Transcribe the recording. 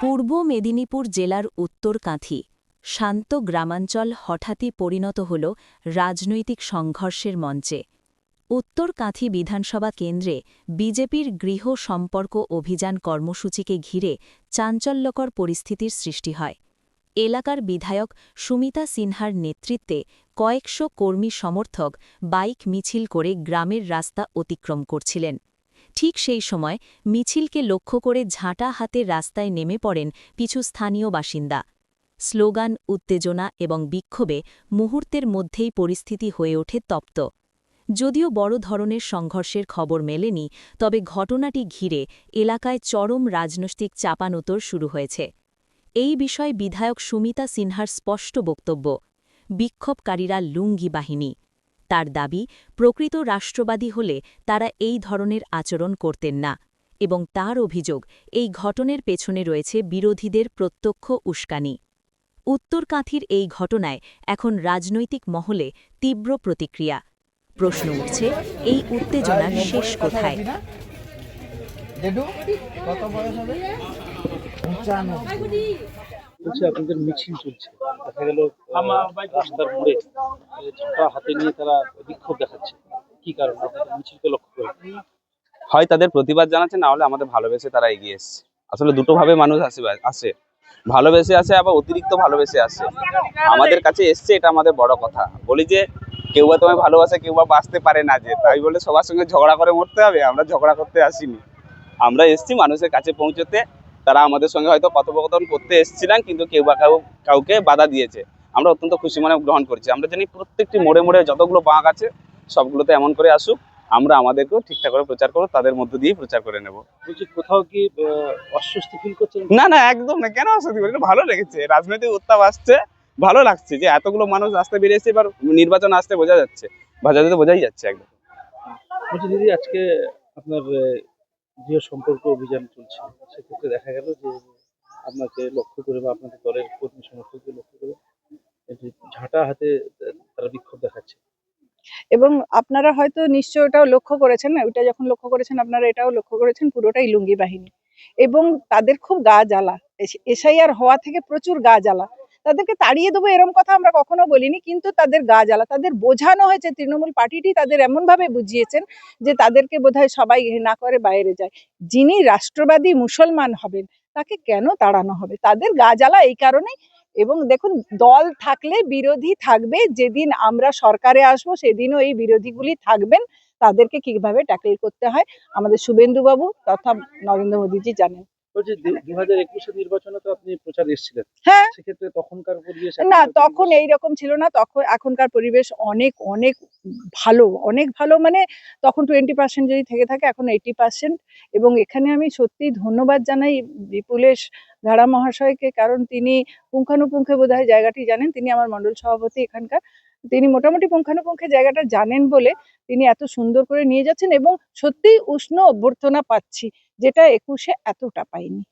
পূর্ব মেদিনীপুর জেলার উত্তরকাঁথি শান্ত গ্রামাঞ্চল হঠাৎই পরিণত হল রাজনৈতিক সংঘর্ষের মঞ্চে। উত্তরকাঁথি বিধানসভা কেন্দ্রে বিজেপির গৃহ সম্পর্ক অভিযান কর্মসূচিকে ঘিরে চাঞ্চল্যকর পরিস্থিতির সৃষ্টি হয়। এলাকার বিধায়ক সুমিতা সিনহার নেতৃত্বে কয়েকশো কর্মী সমর্থক বাইক মিছিল করে গ্রামের রাস্তা অতিক্রম করছিলেন। ঠিক সেই সময় মিছিলকে লক্ষ্য করে ঝাঁটা হাতে রাস্তায় নেমে পড়েন কিছু স্থানীয় বাসিন্দা। স্লোগান, উত্তেজনা এবং বিক্ষোভে মুহূর্তের মধ্যেই পরিস্থিতি হয়ে ওঠে তপ্ত। যদিও বড় ধরনের সংঘর্ষের খবর মেলেনি, তবে ঘটনাটি ঘিরে এলাকায় চরম রাজনৈতিক চাপানোতর শুরু হয়েছে। এই বিষয়ে বিধায়ক সুমিতা সিনহার স্পষ্ট বক্তব্য, বিক্ষোভকারীরা লুঙ্গি বাহিনী। তার দাবি, প্রকৃত রাষ্ট্রবাদী হলে তারা এই ধরনের আচরণ করতেন না, এবং তার অভিযোগ এই ঘটনার পেছনে রয়েছে বিরোধীদের প্রত্যক্ষ উস্কানি। উত্তরকাঁথির এই ঘটনায় এখন রাজনৈতিক মহলে তীব্র প্রতিক্রিয়া। প্রশ্ন উঠছে, এই উত্তেজনার শেষ কোথায়? আপনাদের মিছিল চলছে, দেখা গেল রাস্তার মোড়ে ঝাঁটা হাতে নিয়ে তারা বিক্ষোভ দেখাচ্ছে, কি কারণ আপনাদের মিছিলকে লক্ষ্য করে? হয় তাদের প্রতিবাদ জানাচ্ছে, না হলে আমাদের ভালোবেসে তারা এগিয়ে এসছে। আসলে দুটো ভাবে মানুষ আসে, ভালোবেসে আসে, আবার অতিরিক্ত ভালোবেসে আসে। আমাদের কাছে এসছে, এটা আমাদের বড় কথা। বলি যে কেউ বা তোমায় ভালোবাসে, কেউ বা বাঁচতে পারে না, যে তাই বলে সবার সঙ্গে ঝগড়া করে মরতে হবে? আমরা ঝগড়া করতে আসিনি, আমরা এসছি মানুষের কাছে পৌঁছতে। তারা আমাদের সঙ্গে হয়তো কথোপকথন করতে এসেছিলেন, কিন্তু কেউ বা কাউকে বাধা দিয়েছে। আমরা অত্যন্ত খুশি মনে গ্রহণ করছি। আমরা জানি প্রত্যেকটি মোড়ে মোড়ে যতগুলো বাঁক আছে সবগুলোতে এমন করে আসুক, আমরা আমাদেরকেও ঠিকঠাক করে প্রচার করবো, তাদের মধ্য দিয়েই প্রচার করে নেব। বলছি, কোথাও কি অস্বস্তি ফিল করছেন? না না, একদম না। কেন অস্বস্তি করছি? ভালো লেগেছে, রাজনৈতিক উত্তাপ আসছে, ভালো লাগছে যে এতগুলো মানুষ রাস্তায় বেরিয়েছে। এবার নির্বাচন আসতে বোঝা যাচ্ছে, বোঝাই যাচ্ছে একদম। বলছি দিদি, আজকে আপনার গৃহ সম্পর্ক অভিযান চলছে, সেক্ষেত্রে দেখা গেল যে আপনাকে লক্ষ্য করে বা আপনাদের দলের কর্মী সমর্থকদের লক্ষ্য করে ঝাঁটা হাতে তারা বিক্ষোভ দেখাচ্ছে, এবং আপনারা হয়তো নিশ্চয় ওটাও লক্ষ্য করেছেন, ওইটা যখন লক্ষ্য করেছেন আপনারা এটাও লক্ষ্য করেছেন, পুরোটাই লুঙ্গি বাহিনী। এবং তাদের খুব গা জ্বালা, এসআইআর হওয়া থেকে প্রচুর গা জ্বালা। তাদেরকে তাড়িয়ে দেবো এরকম কথা আমরা কখনো বলিনি, কিন্তু তাদের গা জ্বালা, তাদের বোঝানো হয়েছে, তৃণমূল পার্টিটি তাদের এমনভাবে বুঝিয়েছেন যে তাদেরকে বোধহয় সবাই ঘৃণা করে বাইরে যায়। যিনি রাষ্ট্রবাদী মুসলমান হবেন তাকে কেন তাড়ানো হবে? তাদের গা জ্বালা এই কারণেই। এবং দেখুন, দল থাকলে বিরোধী থাকবে। যেদিন আমরা সরকারে আসবো সেদিনও এই বিরোধীগুলি থাকবেন। তাদেরকে কিভাবে ট্যাকেল করতে হয় আমাদের শুভেন্দুবাবু তথা নরেন্দ্র মোদীজি জানেন। বলছি 2021-এর নির্বাচনে তো আপনি প্রচার এসেছিলেন, হ্যাঁ, সেক্ষেত্রে তখনকার পরিবেশ না তখন এইরকম ছিল না। তখন এখনকার পরিবেশ অনেক অনেক ভালো, অনেক ভালো। মানে তখন 20% যদি থেকে থাকে, এখন 80%। এবং এখানে আমি সত্যি ধন্যবাদ জানাই বিপুলেশ ধারা মহাশয়কে, কারণ তিনি পুঙ্খানুপুঙ্খে বোধহয় জায়গাটি জানেন। তিনি আমার মণ্ডল সভাপতি এখানকার, তিনি মোটামুটি পুঙ্খানুপুঙ্খে জায়গাটা জানেন বলে তিনি এত সুন্দর করে নিয়ে যাচ্ছেন। এবং সত্যিই উষ্ণ অভ্যর্থনা পাচ্ছি, যেটা 21-এ এতটা পাইনি।